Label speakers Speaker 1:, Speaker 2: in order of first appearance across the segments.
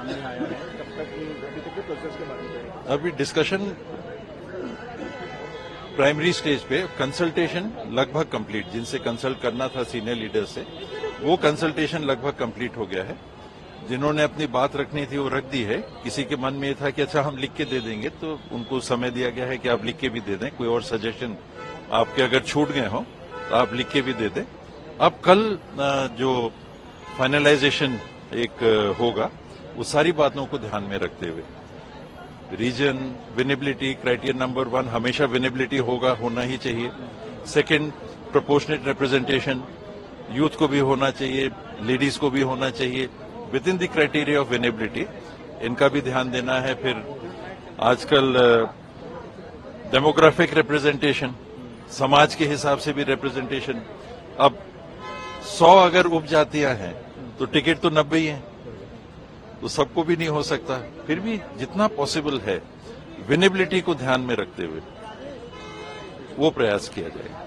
Speaker 1: सामने आया है, कब तक अभी तक के प्रोसेस के बारे में?
Speaker 2: अभी डिस्कशन प्राइमरी स्टेज पे, कंसल्टेशन लगभग कंप्लीट, जिनसे कंसल्ट करना था सीनियर लीडर से, वो कंसल्टेशन लगभग कंप्लीट हो गया है। जिन्होंने अपनी बात रखनी थी वो रख दी है। किसी के मन में ये था कि अच्छा हम लिख के दे देंगे, तो उनको समय दिया गया है कि आप लिख के भी दे दें। कोई और सजेशन आपके अगर छूट गए हो तो आप लिख के भी दे दें। अब कल जो फाइनलाइजेशन एक होगा, वो सारी बातों को ध्यान में रखते हुए, रीजन विनेबिलिटी क्राइटेरिया नंबर 1 हमेशा विनेबिलिटी होना ही चाहिए। सेकंड, प्रोपोर्शनेट रिप्रेजेंटेशन, यूथ को भी होना चाहिए, लेडीज को भी होना चाहिए with in the criteria of winnability, इनका भी ध्यान देना है। फिर आजकल डेमोग्राफिक रिप्रेजेंटेशन, समाज के हिसाब से भी रिप्रेजेंटेशन। अब 100 अगर उपजातियां हैं तो टिकट तो 90 ही है, तो सबको भी नहीं हो सकता। फिर भी जितना पॉसिबल है विनेबिलिटी को ध्यान में रखते हुए वो प्रयास किया जाएगा।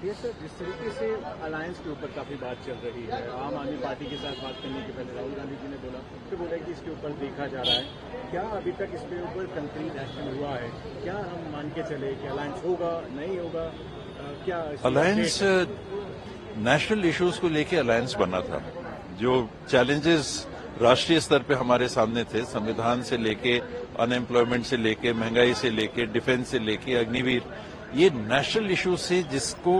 Speaker 1: ये सर, जिस तरीके से अलायंस के ऊपर काफी बात चल रही है, आम आदमी पार्टी के साथ बात करने के पहले राहुल गांधी जी ने बोला, फिर बोला कि इसके ऊपर देखा जा रहा है। क्या अभी तक इसके ऊपर कंक्रीट एक्शन हुआ है? क्या हम मान के चले कि अलायंस होगा, नहीं होगा? क्या
Speaker 2: अलायंस नेशनल इश्यूज को लेके अलायंस बना था। जो चैलेंजेस राष्ट्रीय स्तर पे हमारे सामने थे, संविधान से लेके, अनएम्प्लॉयमेंट से लेके, महंगाई से लेके, डिफेंस से लेके, अग्निवीर, ये नेशनल इश्यू से जिसको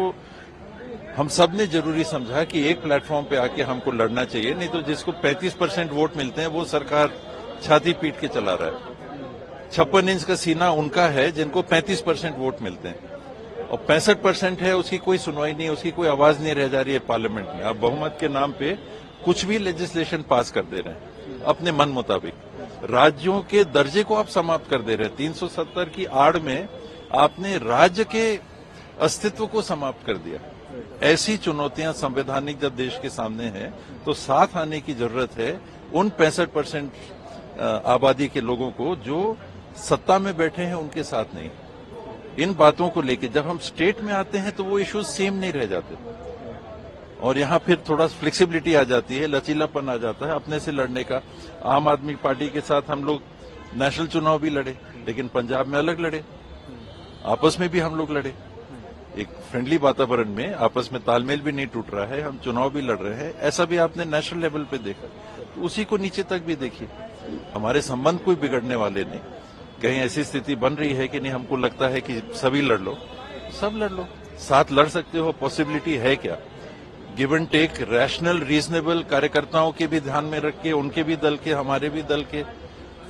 Speaker 2: हम सब ने जरूरी समझा कि एक प्लेटफॉर्म पे आके हमको लड़ना चाहिए। नहीं तो जिसको 35% वोट मिलते हैं वो सरकार छाती पीट के चला रहा है। 56 इंच का सीना उनका है जिनको 35% वोट मिलते हैं, और 65% है उसकी कोई सुनवाई नहीं, उसकी कोई आवाज नहीं रह जा रही है पार्लियामेंट में। आप बहुमत के नाम पे कुछ भी लेजिस्लेशन पास कर दे रहे हैं अपने मन मुताबिक। राज्यों के दर्जे को आप समाप्त कर दे रहे हैं। 370 की आड़ में आपने राज्य के अस्तित्व को समाप्त कर दिया। ऐसी चुनौतियां संवैधानिक जब देश के सामने हैं तो साथ आने की जरूरत है उन 65% आबादी के लोगों को जो सत्ता में बैठे हैं, उनके साथ नहीं। इन बातों को लेकर जब हम स्टेट में आते हैं तो वो इश्यूज सेम नहीं रह जाते, और यहाँ फिर थोड़ा फ्लेक्सिबिलिटी आ जाती है, लचीलापन आ जाता है अपने से लड़ने का। आम आदमी पार्टी के साथ हम लोग नेशनल चुनाव भी लड़े, लेकिन पंजाब में अलग लड़े, आपस में भी हम लोग लड़े, एक फ्रेंडली वातावरण में, आपस में तालमेल भी नहीं टूट रहा है, हम चुनाव भी लड़ रहे हैं। ऐसा भी आपने नेशनल लेवल पे देखा, तो उसी को नीचे तक भी देखिए। हमारे संबंध कोई बिगड़ने वाले नहीं। कहीं ऐसी स्थिति बन रही है कि नहीं हमको लगता है कि सभी लड़ लो, सब लड़ लो, साथ लड़ सकते हो, पॉसिबिलिटी है क्या? Give and take, rational reasonable, कार्यकर्ताओं के भी ध्यान में रख के, उनके भी दल के, हमारे भी दल के,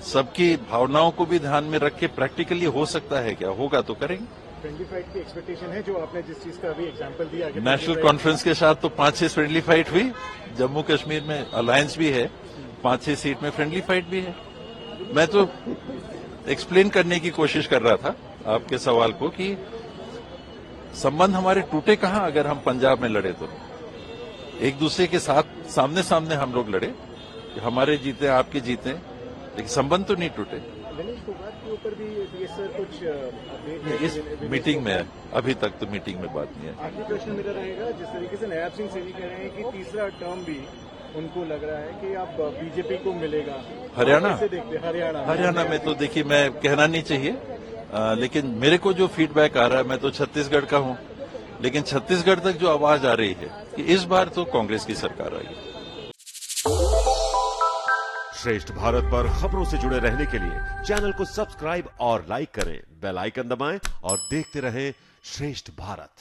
Speaker 2: सबकी भावनाओं को भी ध्यान में रख के प्रैक्टिकली हो सकता है क्या? होगा तो करेंगे।
Speaker 1: फ्रेंडली फाइट की एक्सपेक्टेशन है, जो आपने जिस चीज का अभी एग्जांपल दिया।
Speaker 2: नेशनल कॉन्फ्रेंस के साथ तो 5-6 फ्रेंडली फाइट हुई। जम्मू कश्मीर में अलायंस भी है, 5-6 सीट में फ्रेंडली फाइट भी है। मैं तो एक्सप्लेन करने की कोशिश कर रहा था आपके सवाल को कि संबंध हमारे टूटे कहां अगर हम पंजाब में लड़े तो। एक दूसरे के साथ सामने सामने हम लोग लड़े, हमारे जीते आपके जीते, लेकिन संबंध तो नहीं टूटे।
Speaker 1: गणेश फोगाट के ऊपर भी ये सर कुछ
Speaker 2: इस मीटिंग में, अभी तक तो मीटिंग में बात नहीं है।
Speaker 1: आखिरी प्रश्न मेरा रहेगा, जिस तरीके से नायब सिंह सैनी कह रहे हैं कि तीसरा टर्म भी उनको लग रहा है कि अब बीजेपी को मिलेगा
Speaker 2: हरियाणा में तो देखिए, मैं कहना नहीं चाहिए, लेकिन मेरे को जो फीडबैक आ रहा है, मैं तो छत्तीसगढ़ का हूं, लेकिन छत्तीसगढ़ तक जो आवाज आ रही है कि इस बार तो कांग्रेस की सरकार आएगी।
Speaker 3: श्रेष्ठ भारत पर खबरों से जुड़े रहने के लिए चैनल को सब्सक्राइब और लाइक करें, बेल आइकन दबाएं और देखते रहें श्रेष्ठ भारत।